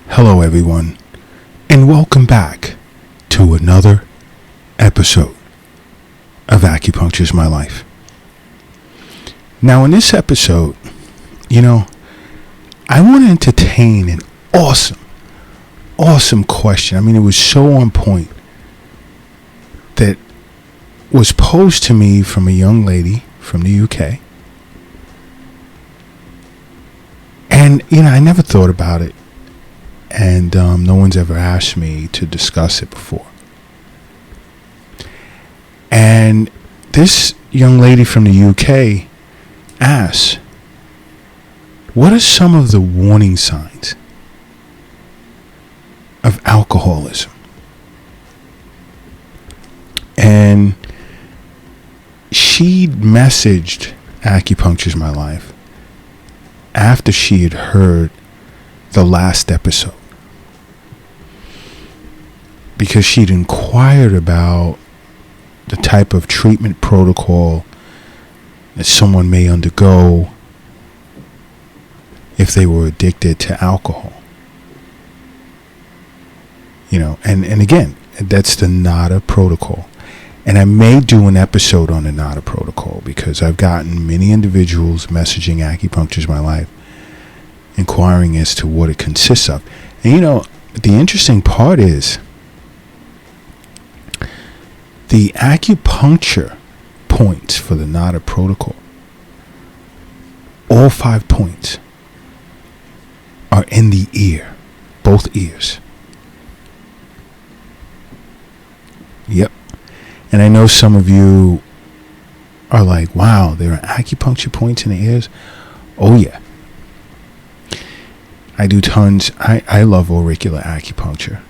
Hello, everyone, and welcome back to another episode of Acupuncture is My Life. Now, in this episode, I want to entertain an awesome question. I mean, it was so on point that was posed to me from a young lady from the UK. And, I never thought about it. And no one's ever asked me to discuss it before. And this young lady from the UK asks, what are some of the warning signs of alcoholism? And she messaged Acupuncture is My Life after she had heard the last episode, because she'd inquired about the type of treatment protocol that someone may undergo if they were addicted to alcohol. And again, that's the NADA protocol. And I may do an episode on the NADA protocol because I've gotten many individuals messaging Acupuncture is My Life inquiring as to what it consists of. And the interesting part is the acupuncture points for the NADA protocol, all 5 points are in the ear, both ears. Yep. And I know some of you are like, wow, there are acupuncture points in the ears? Oh yeah. I do tons. I love auricular acupuncture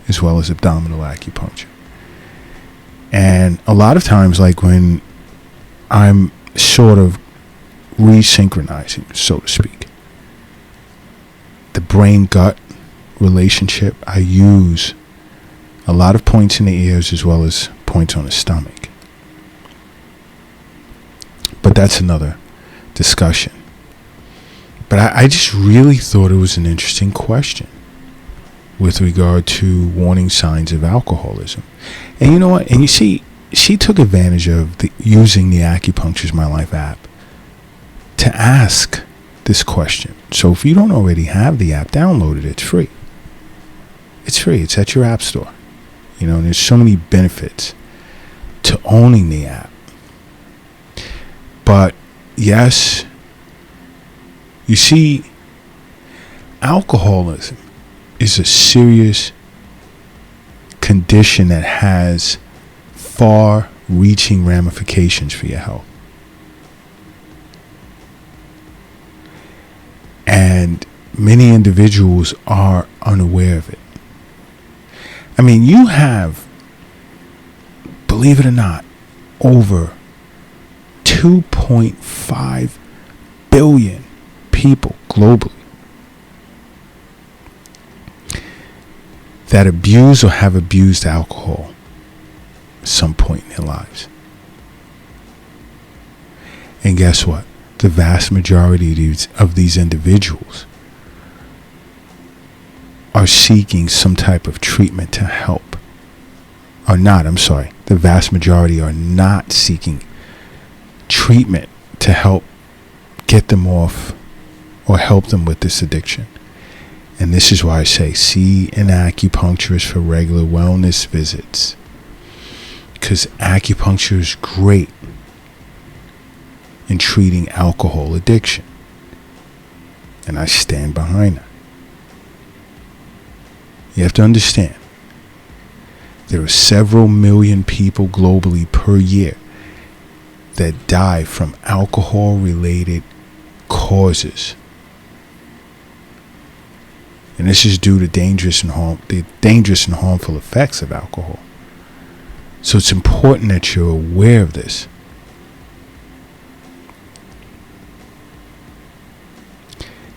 as well as abdominal acupuncture. And a lot of times, like when I'm sort of resynchronizing, so to speak, the brain-gut relationship, I use a lot of points in the ears as well as points on the stomach. But that's another discussion. But I just really thought it was an interesting question with regard to warning signs of alcoholism. And you know what? And you see, she took advantage of using the Acupuncture is My Life app to ask this question. So if you don't already have the app, download it. It's free. It's free. It's at your app store. And there's so many benefits to owning the app. But yes, you see, alcoholism is a serious condition that has far-reaching ramifications for your health. And many individuals are unaware of it. I mean, you have, believe it or not, over 2.5 billion people globally that abuse or have abused alcohol at some point in their lives. And guess what? The vast majority of these individuals are seeking some type of treatment to help. The vast majority are not seeking treatment to help get them off or help them with this addiction. And this is why I say, see an acupuncturist for regular wellness visits. Because acupuncture is great in treating alcohol addiction. And I stand behind that. You have to understand, there are several million people globally per year that die from alcohol-related causes. And this is due to the dangerous and harmful effects of alcohol. So it's important that you're aware of this.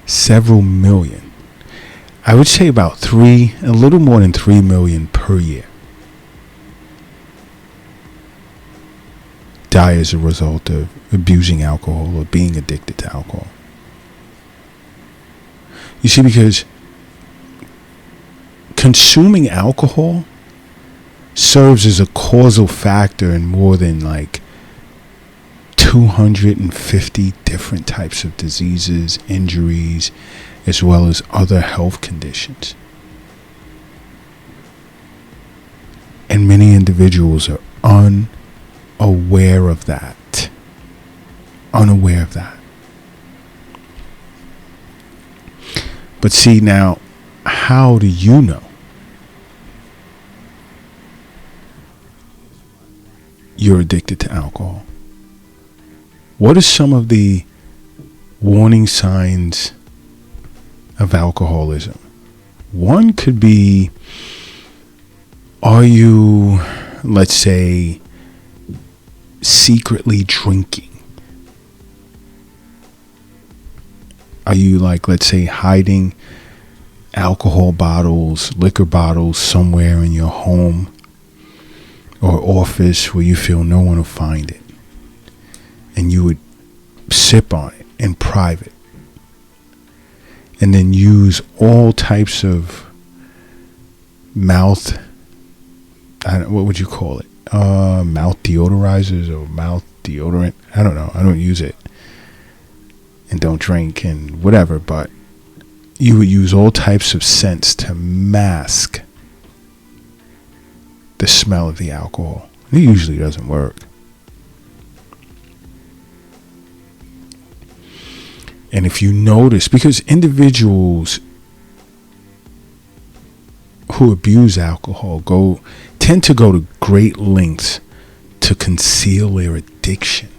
Several million. I would say about a little more than 3 million per year die as a result of abusing alcohol or being addicted to alcohol. You see, because consuming alcohol serves as a causal factor in more than like 250 different types of diseases, injuries, as well as other health conditions. And many individuals are unaware of that. Unaware of that. But see, now, how do you know you're addicted to alcohol? What are some of the warning signs of alcoholism? One could be, are you, let's say, secretly drinking? Are you, like, let's say, hiding alcohol bottles, liquor bottles somewhere in your home or office where you feel no one will find it, and you would sip on it in private and then use all types of mouth, what would you call it? Mouth deodorizers or mouth deodorant. I don't know. I don't use it and don't drink and whatever, but you would use all types of scents to mask the smell of the alcohol. It usually doesn't work. And if you notice, because individuals who abuse alcohol tend to go to great lengths to conceal their addiction.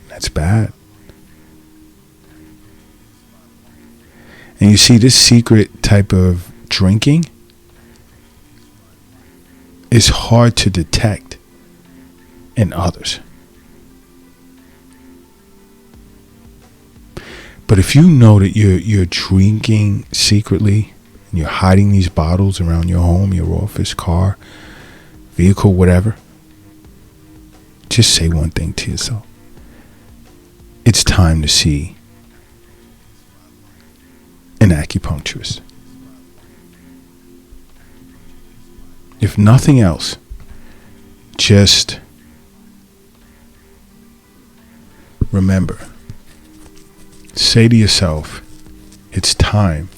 That's bad. And you see, this secret type of drinking is hard to detect in others. But if you know that you're drinking secretly and you're hiding these bottles around your home, your office, car, vehicle, whatever, just say one thing to yourself. It's time to see an acupuncturist. If nothing else, just remember, say to yourself, it's time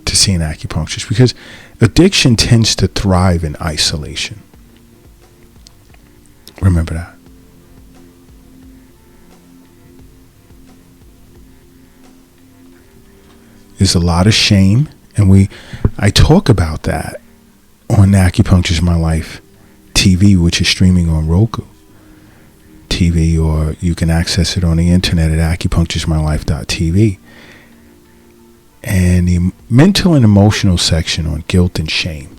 to see an acupuncturist, because addiction tends to thrive in isolation. Remember that. There's a lot of shame, and I talk about that on Acupuncture's My Life TV, which is streaming on Roku TV, or you can access it on the internet at acupuncturesmylife.tv. And the mental and emotional section on guilt and shame.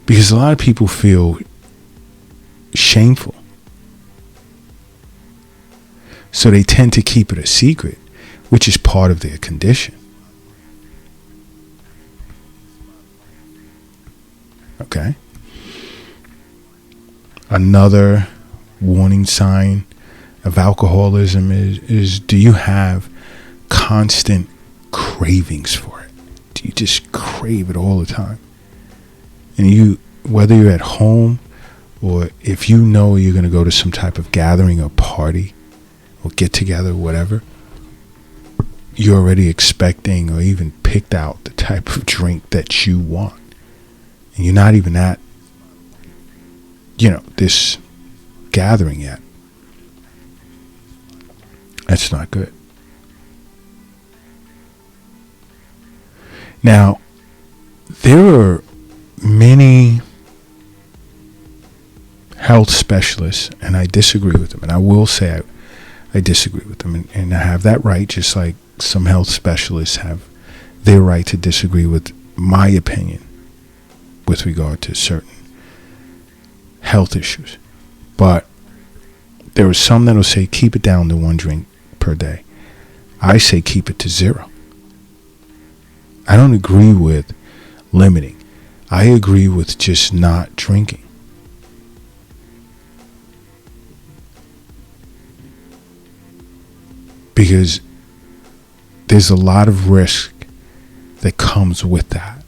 Because a lot of people feel shameful, so they tend to keep it a secret, which is part of their condition. Okay? Another warning sign of alcoholism is do you have constant cravings for it? Do you just crave it all the time? And whether you're at home or if you know you're going to go to some type of gathering or party or get together, whatever, you're already expecting or even picked out the type of drink that you want. And you're not even at, this gathering yet. That's not good. Now, there are many health specialists, and I disagree with them. And I will say I disagree with them. And I have that right, just like some health specialists have their right to disagree with my opinion with regard to certain health issues. But there are some that will say keep it down to 1 drink per day. I say keep it to 0. I don't agree with limiting. I agree with just not drinking. Because there's a lot of risk that comes with that.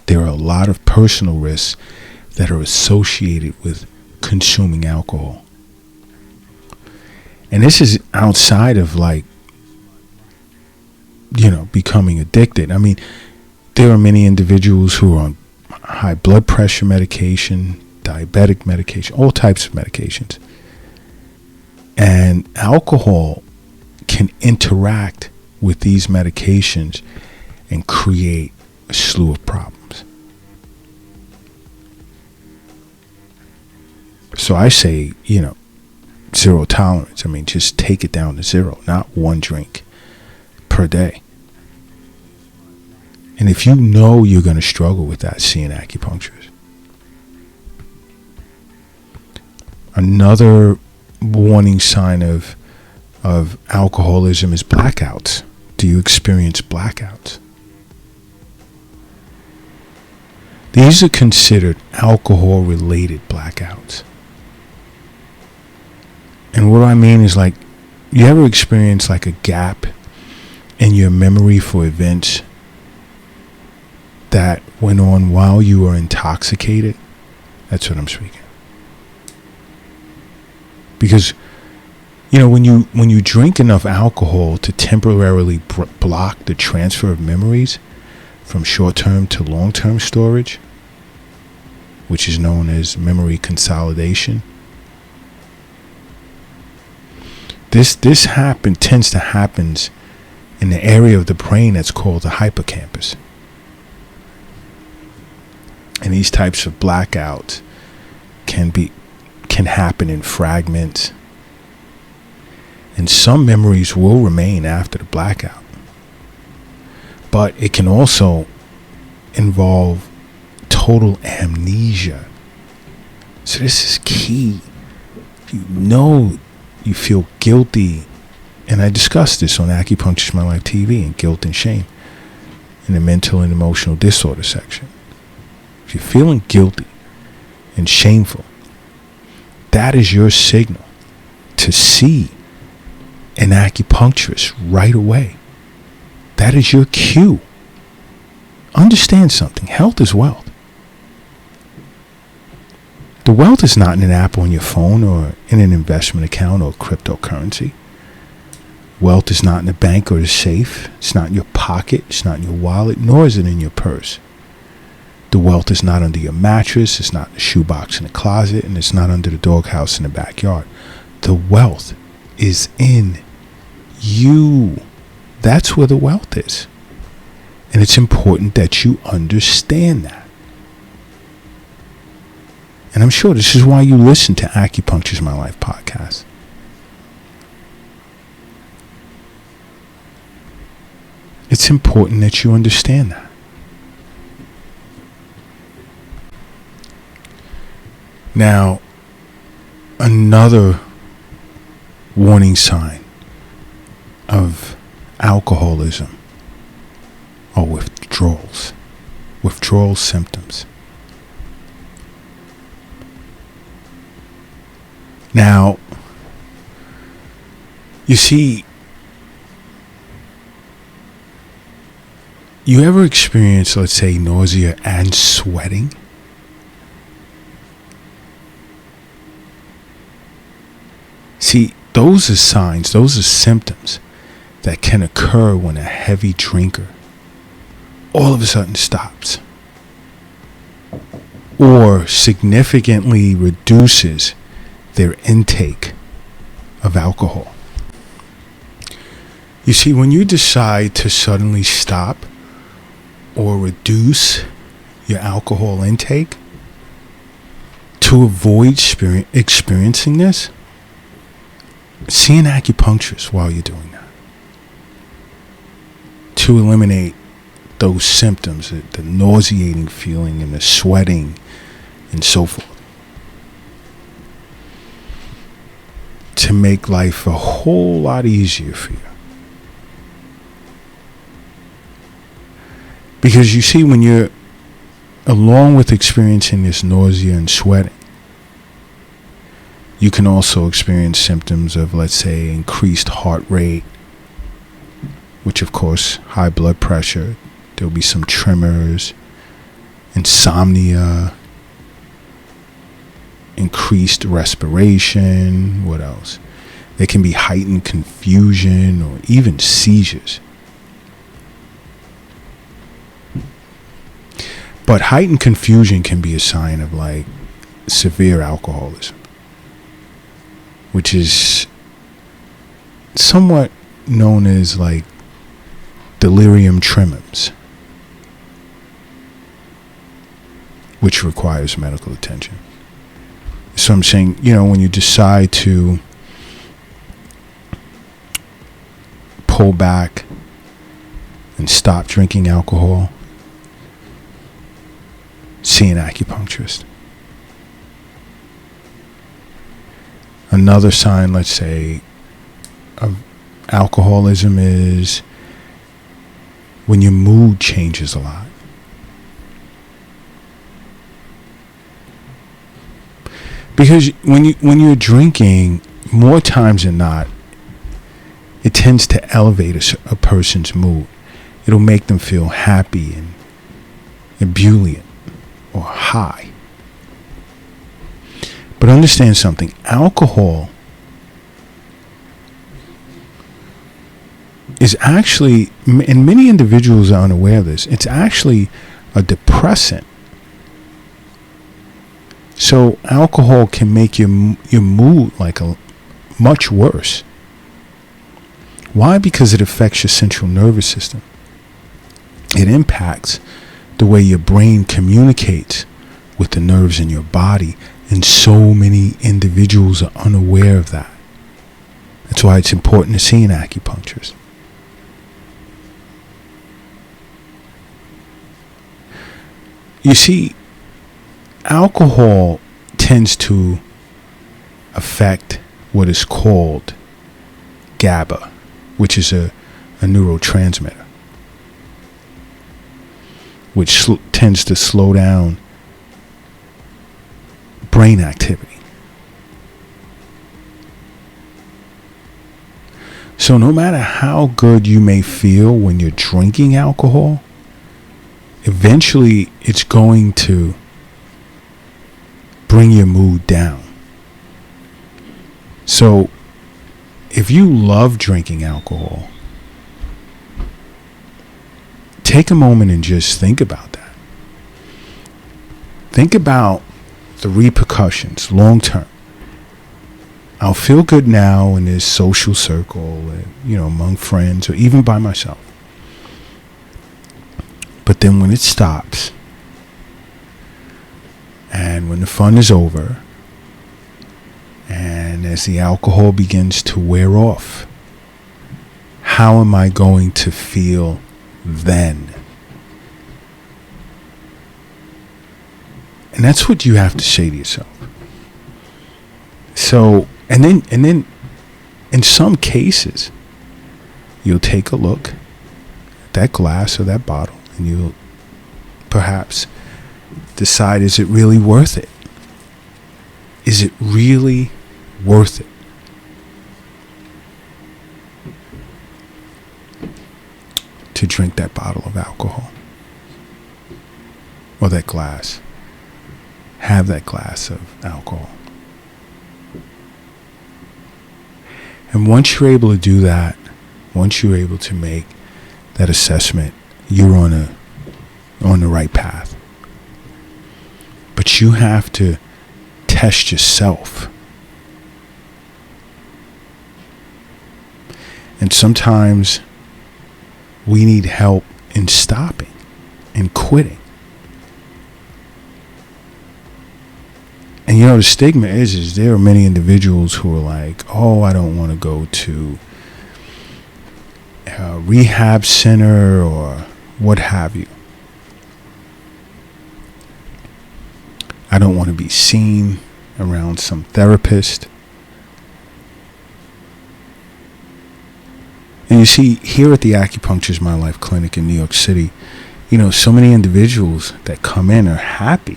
There are a lot of personal risks that are associated with consuming alcohol. And this is outside of becoming addicted. I mean, there are many individuals who are on high blood pressure medication, diabetic medication, all types of medications. And alcohol can interact with these medications and create a slew of problems. So I say, zero tolerance. I mean, just take it down to zero, not one drink per day. And if you know you're going to struggle with that, see an acupuncturist. Another warning sign of alcoholism is blackouts. Do you experience blackouts? These are considered alcohol-related blackouts. And what I mean is, you ever experience a gap in your memory for events that went on while you were intoxicated? That's what I'm speaking. Because, when you drink enough alcohol to temporarily block the transfer of memories from short-term to long-term storage, which is known as memory consolidation, this tends to happen in the area of the brain that's called the hippocampus. And these types of blackouts can happen in fragments. And some memories will remain after the blackout. But it can also involve total amnesia. So this is key. You feel guilty. And I discussed this on Acupuncture My Life TV and Guilt and Shame in the mental and emotional disorder section. If you're feeling guilty and shameful, that is your signal to see an acupuncturist right away. That is your cue. Understand something. Health is wealth. The wealth is not in an app on your phone or in an investment account or cryptocurrency. Wealth is not in a bank or a safe. It's not in your pocket. It's not in your wallet, nor is it in your purse. The wealth is not under your mattress. It's not in the shoebox in the closet, and it's not under the doghouse in the backyard. The wealth is in you. That's where the wealth is. And it's important that you understand that. And I'm sure this is why you listen to Acupuncture's My Life podcast. It's important that you understand that. Now, another warning sign of alcoholism are withdrawal symptoms. Now, you see, you ever experience, let's say, nausea and sweating? See, those are signs, those are symptoms that can occur when a heavy drinker all of a sudden stops or significantly reduces their intake of alcohol. You see, when you decide to suddenly stop or reduce your alcohol intake to avoid experiencing this, see an acupuncturist while you're doing that to eliminate those symptoms, the nauseating feeling and the sweating and so forth, to make life a whole lot easier for you. Because you see, when you're, along with experiencing this nausea and sweating, You can also experience symptoms of, let's say, increased heart rate, which of course, high blood pressure. There'll be some tremors, insomnia, increased respiration. What else? There can be heightened confusion or even seizures. But heightened confusion can be a sign of like severe alcoholism, which is somewhat known as like delirium tremens, which requires medical attention. So I'm saying, when you decide to pull back and stop drinking alcohol, see an acupuncturist. Another sign, let's say, of alcoholism is when your mood changes a lot. Because when you're drinking, more times than not, it tends to elevate a person's mood. It'll make them feel happy and ebullient or high. But understand something. Alcohol is actually, and many individuals are unaware of this, it's actually a depressant. So alcohol can make your mood much worse. Why? Because it affects your central nervous system. It impacts the way your brain communicates with the nerves in your body, and so many individuals are unaware of that. That's why it's important to see an acupuncturist. You see, alcohol tends to affect what is called GABA, which is a neurotransmitter, which tends to slow down brain activity. So no matter how good you may feel when you're drinking alcohol, eventually it's going to bring your mood down. So if you love drinking alcohol, take a moment and just think about that. Think about the repercussions long term. I'll feel good now in this social circle, among friends, or even by myself. But then when it stops, and when the fun is over, and as the alcohol begins to wear off, how am I going to feel then? And that's what you have to say to yourself. So, and then in some cases, you'll take a look at that glass or that bottle, and you'll perhaps decide, is it really worth it? Is it really worth it? To drink that bottle of alcohol or that glass? Have that glass of alcohol. And once you're able to do that, once you're able to make that assessment, you're on the right path. But you have to test yourself. And sometimes we need help in stopping and quitting. And the stigma is there are many individuals who are like, oh, I don't want to go to a rehab center or what have you. I don't want to be seen around some therapist. And you see, here at the Acupuncture's My Life Clinic in New York City, so many individuals that come in are happy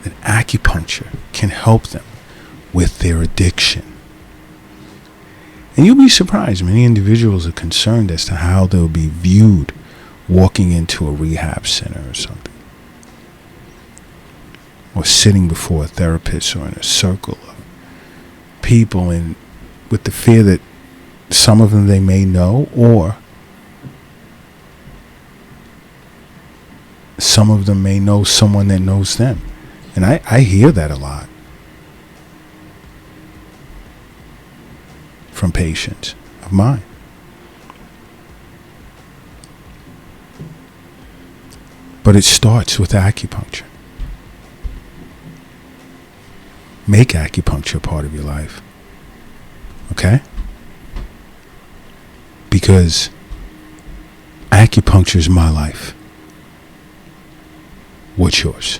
that acupuncture can help them with their addiction. And you'll be surprised, many individuals are concerned as to how they'll be viewed walking into a rehab center or something, or sitting before a therapist or in a circle of people, and with the fear that some of them they may know, or some of them may know someone that knows them. And I hear that a lot from patients of mine. But it starts with acupuncture. Make acupuncture part of your life. Okay? Because acupuncture is my life. What's yours?